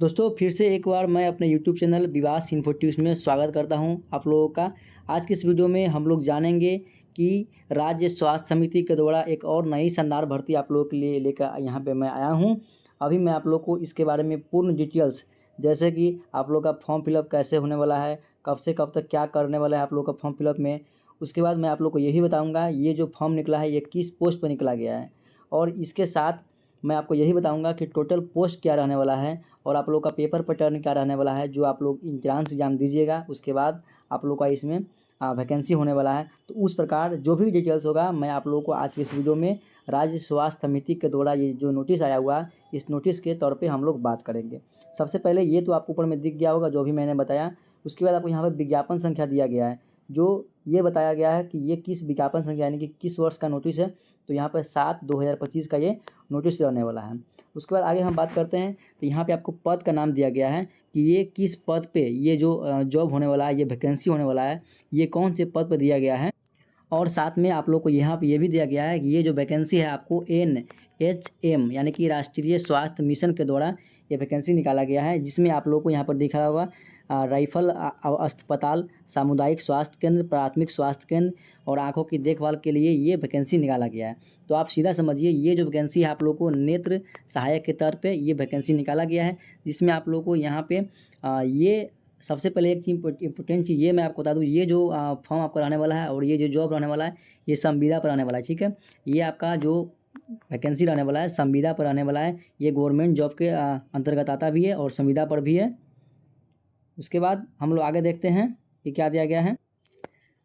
दोस्तों फिर से एक बार मैं अपने यूट्यूब चैनल विवास इन्फोट्यूब्स में स्वागत करता हूं आप लोगों का। आज की इस वीडियो में हम लोग जानेंगे कि राज्य स्वास्थ्य समिति के द्वारा एक और नई शानदार भर्ती आप लोगों के लिए लेकर यहां पे मैं आया हूं। अभी मैं आप लोग को इसके बारे में पूर्ण डिटेल्स, जैसे कि आप लोग का फॉर्म फिलअप कैसे होने वाला है, कब से कब तक क्या करने वाला है आप लोग का फॉर्म फिलअप में। उसके बाद मैं आप लोग को यही बताऊँगा ये जो फॉर्म निकला है ये किस पोस्ट पर निकला गया है, और इसके साथ मैं आपको यही बताऊंगा कि टोटल पोस्ट क्या रहने वाला है और आप लोग का पेपर पैटर्न क्या रहने वाला है जो आप लोग एंट्रेंस एग्जाम दीजिएगा उसके बाद आप लोग का इसमें वैकेंसी होने वाला है। तो उस प्रकार जो भी डिटेल्स होगा मैं आप लोगों को आज की इस वीडियो में राज्य स्वास्थ्य समिति के द्वारा ये जो नोटिस आया हुआ है इस नोटिस के तौर पे हम लोग बात करेंगे। सबसे पहले ये तो आपको ऊपर में दिख गया होगा जो भी मैंने बताया। उसके बाद आपको यहाँ पर विज्ञापन संख्या दिया गया है जो ये बताया गया है कि ये किस विज्ञापन संख्या यानी कि किस वर्ष का नोटिस है। तो यहाँ पर 7/2025 का ये नोटिस रहने वाला है। उसके बाद आगे हम बात करते हैं तो यहाँ पे आपको पद का नाम दिया गया है कि ये किस पद पे ये जो जॉब होने वाला है, ये वैकेंसी होने वाला है, ये कौन से पद पे दिया गया है। और साथ में आप लोग को यहाँ पे ये भी दिया गया है कि ये जो वैकेंसी है आपको NHM यानी कि राष्ट्रीय स्वास्थ्य मिशन के द्वारा ये वैकेंसी निकाला गया है, जिसमें आप लोग को यहाँ पर दिख रहा होगा राइफल अस्पताल, सामुदायिक स्वास्थ्य केंद्र, प्राथमिक स्वास्थ्य केंद्र और आँखों की देखभाल के लिए ये वैकेंसी निकाला गया है। तो आप सीधा समझिए ये जो वैकेंसी है आप लोग को नेत्र सहायक के तौर पे ये वैकेंसी निकाला गया है, जिसमें आप लोग को यहाँ पे ये सबसे पहले एक चीज़ इम्पोर्टेंट चीज़ ये मैं आपको बता दूँ, ये जो फॉर्म आपका रहने वाला है और ये जो जॉब रहने वाला है ये संविदा पर रहने वाला है। ठीक है, ये आपका जो वैकेंसी रहने वाला है संविदा पर रहने वाला है। ये गवर्नमेंट जॉब के अंतर्गत आता भी है और संविदा पर भी है। उसके बाद हम लोग आगे देखते हैं कि क्या दिया गया है।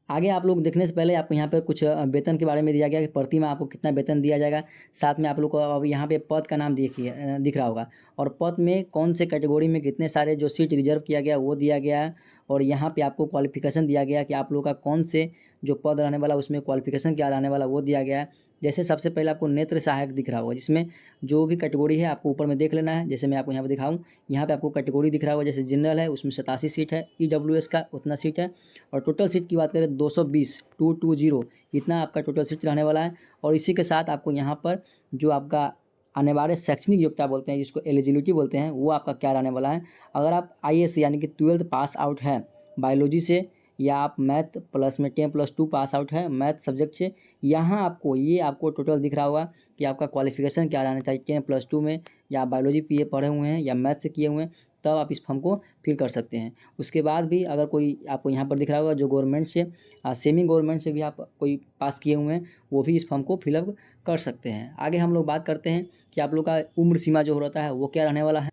आगे आप लोग देखने से पहले आपको यहाँ पर कुछ वेतन के बारे में दिया गया कि प्रति माह आपको कितना वेतन दिया जाएगा। साथ में आप लोग को अब यहाँ पे पद का नाम देखिए दिख रहा होगा और पद में कौन से कैटेगरी में कितने सारे जो सीट रिजर्व किया गया वो दिया गया है। और यहाँ पे आपको क्वालिफिकेशन दिया गया कि आप लोग का कौन से जो पद रहने वाला उसमें क्वालिफिकेशन क्या रहने वाला वो दिया गया है। जैसे सबसे पहले आपको नेत्र सहायक दिख रहा होगा, जिसमें जो भी कैटेगरी है आपको ऊपर में देख लेना है। जैसे मैं आपको यहाँ पर दिखाऊँ, यहाँ पे आपको कैटेगरी दिख रहा होगा, जैसे जनरल है उसमें 87 सीट है, EWS का उतना सीट है और टोटल सीट की बात करें 220 इतना आपका टोटल सीट रहने वाला है। और इसी के साथ आपको यहाँ पर जो आपका अनिवार्य शैक्षणिक योग्यता बोलते हैं जिसको एलिजिबिलिटी बोलते हैं वो आपका क्या रहने वाला है। अगर आप IAS यानी कि 12th पास आउट है बायोलॉजी से, या आप मैथ प्लस में 10+2 पास आउट है मैथ सब्जेक्ट से, यहाँ आपको ये आपको टोटल दिख रहा होगा कि आपका क्वालिफिकेशन क्या रहना चाहिए 10+2 में, या बायोलॉजी PA पढ़े हुए हैं या मैथ से किए हुए हैं, तब आप इस फॉर्म को फिल कर सकते हैं। उसके बाद भी अगर कोई आपको यहाँ पर दिख रहा होगा जो गवर्नमेंट से सेमी गवर्नमेंट से भी आप कोई पास किए हुए हैं वो भी इस फॉर्म को फिलअप कर सकते हैं। आगे हम लोग बात करते हैं कि आप लोग का उम्र सीमा जो रहता है वो क्या रहने वाला है।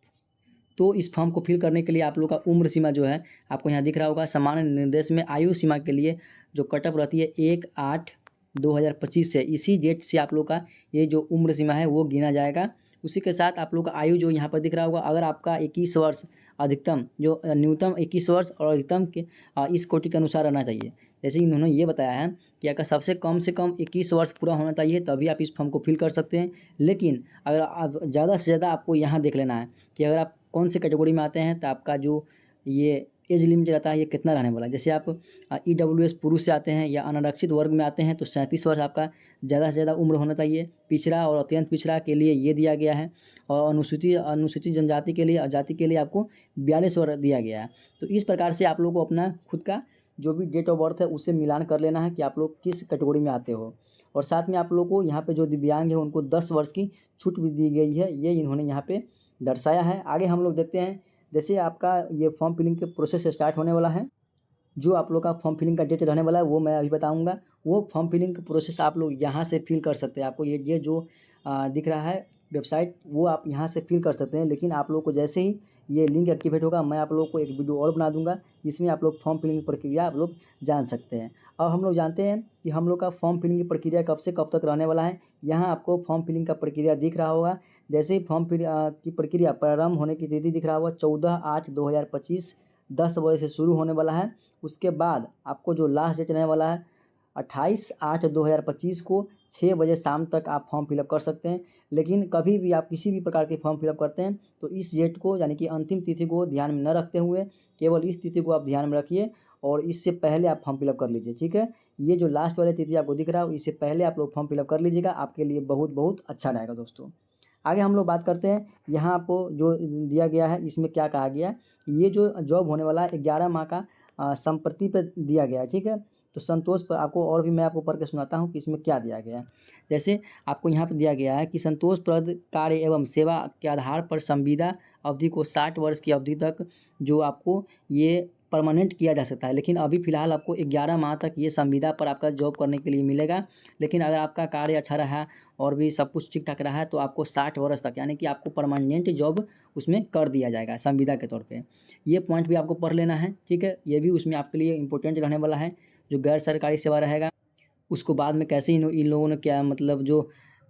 तो इस फॉर्म को फिल करने के लिए आप लोग का उम्र सीमा जो है आपको यहाँ दिख रहा होगा। सामान्य निर्देश में आयु सीमा के लिए जो कटअप रहती है 1/8/2025 से, इसी डेट से आप लोग का ये जो उम्र सीमा है वो गिना जाएगा। उसी के साथ आप लोग का आयु जो यहाँ पर दिख रहा होगा, अगर आपका 21 वर्ष अधिकतम जो न्यूनतम 21 वर्ष और अधिकतम के इस कोटि के अनुसार रहना चाहिए। जैसे इन्होंने ये बताया है कि अगर सबसे कम से कम 21 वर्ष पूरा होना चाहिए तभी आप इस फॉर्म को फिल कर सकते हैं। लेकिन अगर आप ज़्यादा से ज़्यादा आपको यहाँ देख लेना है कि अगर आप कौन से कैटेगरी में आते हैं तो आपका जो ये एज लिमिट रहता है ये कितना रहने वाला है। जैसे आप EWS पुरुष से आते हैं या अनारक्षित वर्ग में आते हैं तो 37 वर्ष आपका ज़्यादा से ज़्यादा उम्र होना चाहिए। पिछड़ा और अत्यंत पिछड़ा के लिए ये दिया गया है और अनुसूचित जनजाति के लिए जाति के लिए आपको 42 वर्ष दिया गया है। तो इस प्रकार से आप लोग को अपना खुद का जो भी डेट ऑफ बर्थ है उससे मिलान कर लेना है कि आप लोग किस कैटेगरी में आते हो। और साथ में आप लोग को यहाँ पे जो दिव्यांग है उनको 10 वर्ष की छूट भी दी गई है, ये इन्होंने यहाँ पे दर्शाया है। आगे हम लोग देखते हैं, जैसे आपका ये फॉर्म फिलिंग के प्रोसेस स्टार्ट होने वाला है। जो आप लोग का फॉर्म फिलिंग का डेट रहने वाला है वो मैं अभी बताऊंगा। वो फॉर्म फिलिंग का प्रोसेस आप लोग यहाँ से फिल कर सकते हैं। आपको ये जो दिख रहा है वेबसाइट वो आप यहाँ से फिल कर सकते हैं। लेकिन आप लोग को जैसे ही ये लिंक एक्टिवेट होगा मैं आप लोग को एक वीडियो और बना दूंगा जिसमें आप लोग फॉर्म फिलिंग की प्रक्रिया आप लोग जान सकते हैं। अब हम लोग जानते हैं कि हम लोग का फॉर्म फिलिंग की प्रक्रिया कब से कब तक रहने वाला है। यहाँ आपको फॉर्म फिलिंग का प्रक्रिया दिख रहा होगा। जैसे ही फॉर्म फिल की प्रक्रिया प्रारंभ होने की तिथि दिख रहा होगा 14/8/2025 10 बजे से शुरू होने वाला है। उसके बाद आपको जो लास्ट डेट रहने वाला है 28/8/2025 को 6 बजे शाम तक आप फॉर्म फिलअप कर सकते हैं। लेकिन कभी भी आप किसी भी प्रकार के फॉर्म फिलअप करते हैं तो इस डेट को यानी कि अंतिम तिथि को ध्यान में न रखते हुए केवल इस तिथि को आप ध्यान में रखिए और इससे पहले आप फॉर्म फिलअप कर लीजिए। ठीक है, ये जो लास्ट वाली तिथि आपको दिख रहा है इससे पहले आप लोग फॉर्म फिलअप कर लीजिएगा, आपके लिए बहुत बहुत अच्छा रहेगा दोस्तों। आगे हम लोग बात करते हैं, यहाँ आपको जो दिया गया है इसमें क्या कहा गया है, ये जो जॉब होने वाला है 11 माह का संप्रति पे दिया गया है, ठीक है। तो संतोष पर आपको और भी मैं आपको पढ़ के सुनाता हूँ कि इसमें क्या दिया गया है। जैसे आपको यहाँ पर दिया गया है कि संतोषप्रद कार्य एवं सेवा के आधार पर संविदा अवधि को 60 वर्ष की अवधि तक जो आपको ये परमानेंट किया जा सकता है। लेकिन अभी फ़िलहाल आपको 11 माह तक ये संविदा पर आपका जॉब करने के लिए मिलेगा। लेकिन अगर आपका कार्य अच्छा रहा और भी सब कुछ ठीक-ठाक रहा है तो आपको 60 वर्ष तक यानी कि आपको परमानेंट जॉब उसमें कर दिया जाएगा संविदा के तौर पे। ये पॉइंट भी आपको पढ़ लेना है, ठीक है? ये भी उसमें आपके लिए इम्पोर्टेंट रहने वाला है। जो गैर सरकारी सेवा रहेगा उसको बाद में कैसे इन लोगों ने क्या मतलब जो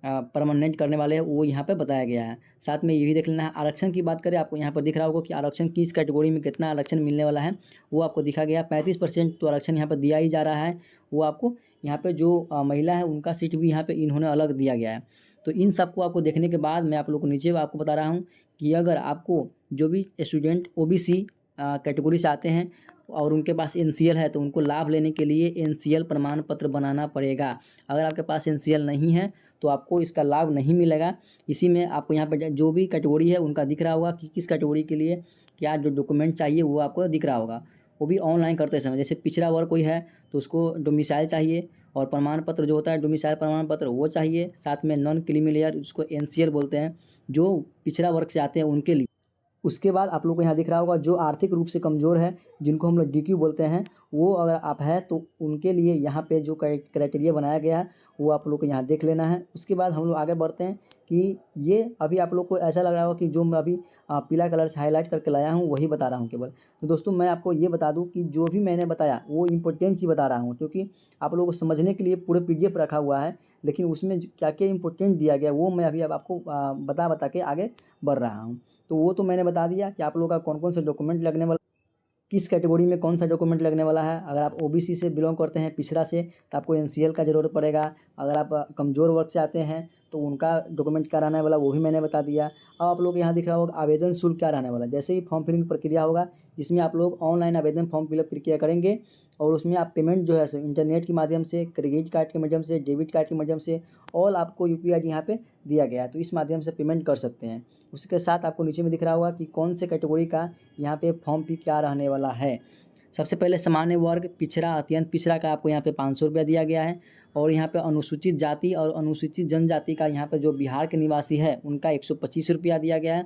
परमानेंट करने वाले हैं वो यहाँ पे बताया गया है। साथ में ये भी देख लेना है, आरक्षण की बात करें आपको यहाँ पर दिख रहा होगा कि आरक्षण किस कैटेगरी में कितना आरक्षण मिलने वाला है, वो आपको दिखा गया। 35% तो आरक्षण यहाँ पर दिया ही जा रहा है। वो आपको यहाँ पे जो महिला है उनका सीट भी यहाँ पे इन्होंने अलग दिया गया है। तो इन सबको आपको देखने के बाद मैं आप लोग को नीचे आपको बता रहा हूँ कि अगर आपको जो भी स्टूडेंट ओबीसी कैटेगरी से आते हैं और उनके पास एनसीएल है तो उनको लाभ लेने के लिए एनसीएल प्रमाण पत्र बनाना पड़ेगा। अगर आपके पास एनसीएल नहीं है तो आपको इसका लाभ नहीं मिलेगा। इसी में आपको यहाँ पर जो भी कैटेगरी है उनका दिख रहा होगा कि किस कैटेगरी के लिए क्या जो डॉक्यूमेंट चाहिए वो आपको दिख रहा होगा। वो भी ऑनलाइन करते समय, जैसे पिछड़ा वर्ग कोई है तो उसको डोमिसाइल चाहिए और प्रमाण पत्र जो होता है डोमिसाइल प्रमाण पत्र वो चाहिए। साथ में नॉन क्रीमी लेयर उसको एनसीएल बोलते हैं, जो पिछड़ा वर्ग से आते हैं उनके लिए। उसके बाद आप लोग को यहाँ दिख रहा होगा जो आर्थिक रूप से कमज़ोर है, जिनको हम लोग डीक्यू बोलते हैं, वो अगर आप हैं तो उनके लिए यहाँ पे जो क्राइटेरिया बनाया गया है वो आप लोग को यहाँ देख लेना है। उसके बाद हम लोग आगे बढ़ते हैं कि ये अभी आप लोग को ऐसा लग रहा होगा कि जो मैं अभी पीला कलर से हाईलाइट करके लाया हूँ वही बता रहा हूँ केवल। तो दोस्तों मैं आपको ये बता दूँ कि जो भी मैंने बताया वो इम्पोर्टेंट चीज़ बता रहा हूँ, क्योंकि आप लोगों को समझने के लिए पूरे पीडीएफ रखा हुआ है, लेकिन उसमें क्या क्या इम्पोर्टेंट दिया गया वो मैं अभी अब आपको बता के आगे बढ़ रहा हूँ। तो वो तो मैंने बता दिया कि आप लोगों का कौन-कौन से डॉक्यूमेंट लगने वाला, किस कैटेगरी में कौन सा डॉक्यूमेंट लगने वाला है। अगर आप ओबीसी से बिलॉन्ग करते हैं पिछड़ा से तो आपको एनसीएल का ज़रूरत पड़ेगा। अगर आप कमज़ोर वर्ग से आते हैं तो उनका डॉक्यूमेंट क्या रहने वाला वो भी मैंने बता दिया। अब आप लोग यहाँ दिख रहा होगा आवेदन शुल्क क्या रहने वाला है। जैसे ही फॉर्म फिलिंग प्रक्रिया होगा जिसमें आप लोग ऑनलाइन आवेदन फॉर्म फिलअप प्रक्रिया करेंगे और उसमें आप पेमेंट जो है सो इंटरनेट के माध्यम से, क्रेडिट कार्ड के माध्यम से, डेबिट कार्ड के माध्यम से, और आपको यूपीआई आई यहाँ पे दिया गया है तो इस माध्यम से पेमेंट कर सकते हैं। उसके साथ आपको नीचे में दिख रहा होगा कि कौन से कैटेगरी का यहाँ पे फॉर्म फी क्या रहने वाला है। सबसे पहले सामान्य वर्ग, पिछड़ा, अत्यंत पिछड़ा का आपको यहाँ पे 500 रुपया दिया गया है। और यहाँ पे अनुसूचित जाति और अनुसूचित जनजाति का यहाँ पे जो बिहार के निवासी है उनका 125 रुपया दिया गया है।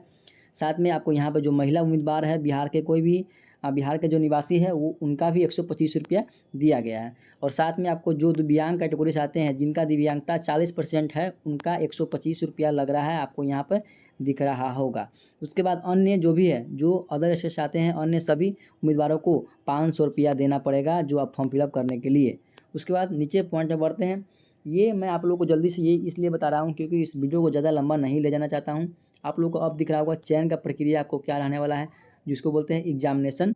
साथ में आपको यहाँ पे जो महिला उम्मीदवार है बिहार के कोई भी बिहार के जो निवासी है वो उनका भी 125 रुपया दिया गया है। और साथ में आपको जो दिव्यांग कैटेगरी से आते हैं जिनका दिव्यांगता 40% है उनका 125 रुपया लग रहा है, आपको यहाँ पर दिख रहा होगा। उसके बाद अन्य जो भी है, जो अदर स्टेट से आते हैं, अन्य सभी उम्मीदवारों को 500 रुपया देना पड़ेगा जो आप फॉर्म फिलअप करने के लिए। उसके बाद नीचे पॉइंट में बढ़ते हैं। ये मैं आप लोगों को जल्दी से ये इसलिए बता रहा हूँ क्योंकि इस वीडियो को ज़्यादा लंबा नहीं ले जाना चाहता हूँ। आप लोगों को अब दिख रहा होगा चयन का प्रक्रिया आपको क्या रहने वाला है, जिसको बोलते हैं एग्जामिनेशन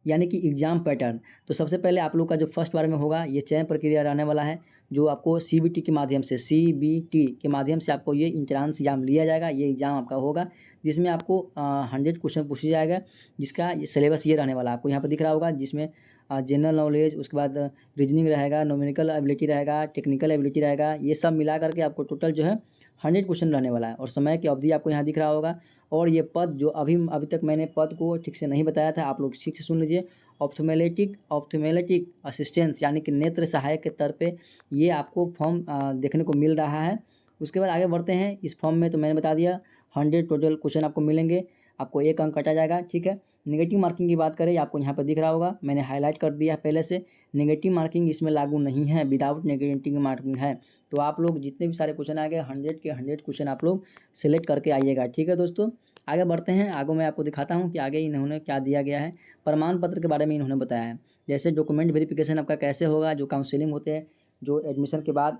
यानी कि एग्ज़ाम पैटर्न। तो सबसे पहले आप लोग का जो फर्स्ट बार में होगा ये चयन प्रक्रिया रहने वाला है, जो आपको सीबीटी के माध्यम से आपको ये एंट्रेंस एग्ज़ाम लिया जाएगा। ये एग्ज़ाम आपका होगा जिसमें आपको 100 क्वेश्चन पूछा जाएगा, जिसका ये सिलेबस ये रहने वाला है। आपको यहाँ पर दिख रहा होगा जिसमें जनरल नॉलेज, उसके बाद रीजनिंग रहेगा, न्यूमेरिकल एबिलिटी रहेगा, टेक्निकल एबिलिटी रहेगा। ये सब मिला करके आपको टोटल जो है 100 क्वेश्चन रहने वाला है। और समय की अवधि आपको यहाँ दिख रहा होगा। और ये पद जो अभी तक मैंने पद को ठीक से नहीं बताया था, आप लोग ठीक से सुन लीजिए। ऑप्थमेलेटिक असिस्टेंस यानी कि नेत्र सहायक के तौर पे ये आपको फॉर्म देखने को मिल रहा है। उसके बाद आगे बढ़ते हैं। इस फॉर्म में तो मैंने बता दिया 100 टोटल क्वेश्चन आपको मिलेंगे, आपको 1 अंक काटा जाएगा, ठीक है। नेगेटिव मार्किंग की बात करें, आपको यहाँ पर दिख रहा होगा, मैंने हाईलाइट कर दिया है पहले से। नेगेटिव मार्किंग इसमें लागू नहीं है, विदाउट नेगेटिव मार्किंग है। तो आप लोग जितने भी सारे क्वेश्चन आएंगे 100 के 100 क्वेश्चन आप लोग सेलेक्ट करके आइएगा, ठीक है दोस्तों। आगे बढ़ते हैं। आगे मैं आपको दिखाता हूँ कि आगे इन्होंने क्या दिया गया है। प्रमाण पत्र के बारे में इन्होंने बताया है, जैसे डॉक्यूमेंट वेरिफिकेशन आपका कैसे होगा, जो काउंसलिंग होते हैं, जो एडमिशन के बाद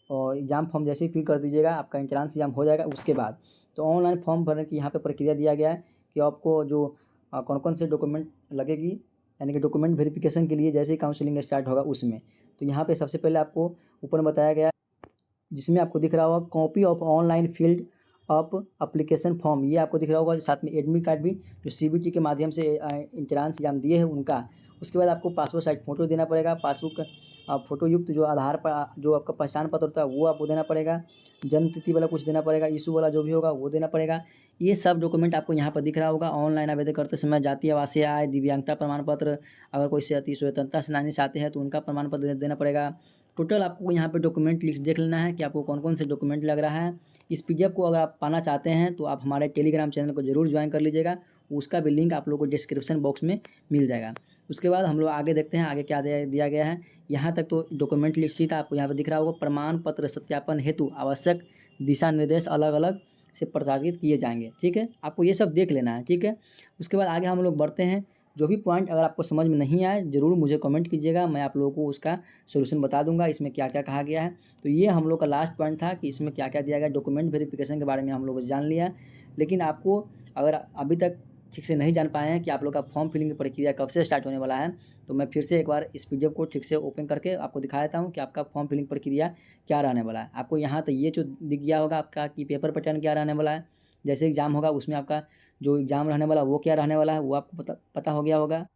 और एग्ज़ाम फॉर्म जैसे ही फिल कर दीजिएगा आपका एंट्रेंस एग्जाम हो जाएगा। उसके बाद तो ऑनलाइन फॉर्म भरने की यहाँ पे प्रक्रिया दिया गया है कि आपको जो कौन कौन से डॉक्यूमेंट लगेगी, यानी कि डॉक्यूमेंट वेरिफिकेशन के लिए जैसे ही काउंसलिंग स्टार्ट होगा उसमें। तो यहाँ पे सबसे पहले आपको ऊपर बताया गया जिसमें आपको दिख रहा होगा copy of online field up application form, ये आपको दिख रहा होगा। साथ में एडमिट कार्ड भी जो सीबीटी के माध्यम से एंट्रेंस एग्जाम दिए हैं उनका। उसके बाद आपको पासपोर्ट साइज फ़ोटो देना पड़ेगा, पासबुक फ़ोटो युक्त जो आधार पर जो आपका पहचान पत्र होता है वो आपको देना पड़ेगा, जन्म तिथि वाला कुछ देना पड़ेगा, इशू वाला जो भी होगा वो देना पड़ेगा। ये सब डॉक्यूमेंट आपको यहाँ पर दिख रहा होगा। ऑनलाइन आवेदन करते समय जातीय आवासीय आय, दिव्यांगता प्रमाण पत्र, अगर कोई से अति स्वतंत्रता सेनानी से आते हैं तो उनका प्रमाण पत्र देना पड़ेगा। टोटल आपको यहाँ पे डॉक्यूमेंट लिस्ट देख लेना है कि आपको कौन-कौन से डॉक्यूमेंट लग रहा है। इस पीडीएफ को अगर आप पाना चाहते हैं तो आप हमारे टेलीग्राम चैनल को ज़रूर ज्वाइन कर लीजिएगा। उसका भी लिंक आप लोगों को डिस्क्रिप्शन बॉक्स में मिल जाएगा। उसके बाद हम लोग आगे देखते हैं आगे क्या दिया गया है। यहाँ तक तो डॉक्यूमेंट लिस्ट ही था, आपको यहाँ पे दिख रहा होगा प्रमाण पत्र सत्यापन हेतु आवश्यक दिशा निर्देश अलग-अलग से प्रसारित किए जाएँगे, ठीक है? आपको ये सब देख लेना है, ठीक है? उसके बाद आगे हम लोग बढ़ते हैं। जो भी पॉइंट अगर आपको समझ में नहीं आए ज़रूर मुझे कमेंट कीजिएगा, मैं आप लोगों को उसका सॉल्यूशन बता दूँगा, इसमें क्या-क्या कहा गया है। तो ये हम लोग का लास्ट पॉइंट था कि इसमें क्या-क्या दिया गया है। डॉक्यूमेंट वेरिफिकेशन के बारे में हम लोग जान लिया। लेकिन आपको अगर अभी तक ठीक से नहीं जान पाए हैं कि आप लोग का फॉर्म फिलिंग की प्रक्रिया कब से स्टार्ट होने वाला है, तो मैं फिर से एक बार इस पीडीएफ को ठीक से ओपन करके आपको दिखा देता हूँ कि आपका फॉर्म फिलिंग प्रक्रिया क्या रहने वाला है। आपको यहाँ तो ये जो दिख गया होगा आपका कि पेपर पैटर्न क्या रहने वाला है। जैसे एग्ज़ाम होगा उसमें आपका जो एग्ज़ाम रहने वाला है वो क्या रहने वाला है वो आपको पता हो गया होगा।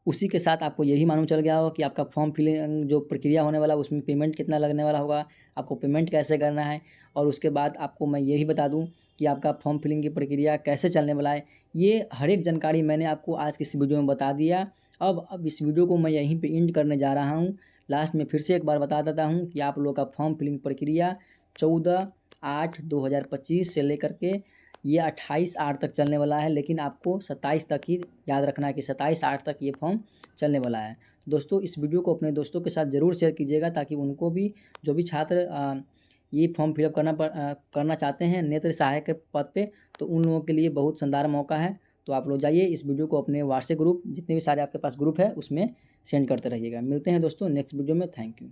उसी के साथ आपको यही मालूम चल गया होगा कि आपका फॉर्म फिलिंग जो प्रक्रिया होने वाला है उसमें पेमेंट कितना लगने वाला होगा, आपको पेमेंट कैसे करना है और उसके बाद आपको मैं ये भी बता दूँ कि आपका फॉर्म फिलिंग की प्रक्रिया कैसे चलने वाला है। ये हर एक जानकारी मैंने आपको आज की इस वीडियो में बता दिया। अब इस वीडियो को मैं यहीं पे एंड करने जा रहा हूँ। लास्ट में फिर से एक बार बता देता हूँ कि आप लोगों का फॉर्म फिलिंग प्रक्रिया 14/8/2025 से लेकर के ये 28/8 तक चलने वाला है, लेकिन आपको 27 तक ही याद रखना है कि 27/8 तक ये फॉर्म चलने वाला है। दोस्तों इस वीडियो को अपने दोस्तों के साथ ज़रूर शेयर कीजिएगा ताकि उनको भी जो भी छात्र ये फॉर्म फिलअप करना चाहते हैं नेत्र सहायक के पद पे, तो उन लोगों के लिए बहुत शानदार मौका है। तो आप लोग जाइए इस वीडियो को अपने व्हाट्सएप ग्रुप जितने भी सारे आपके पास ग्रुप है उसमें सेंड करते रहिएगा। मिलते हैं दोस्तों नेक्स्ट वीडियो में। Thank you.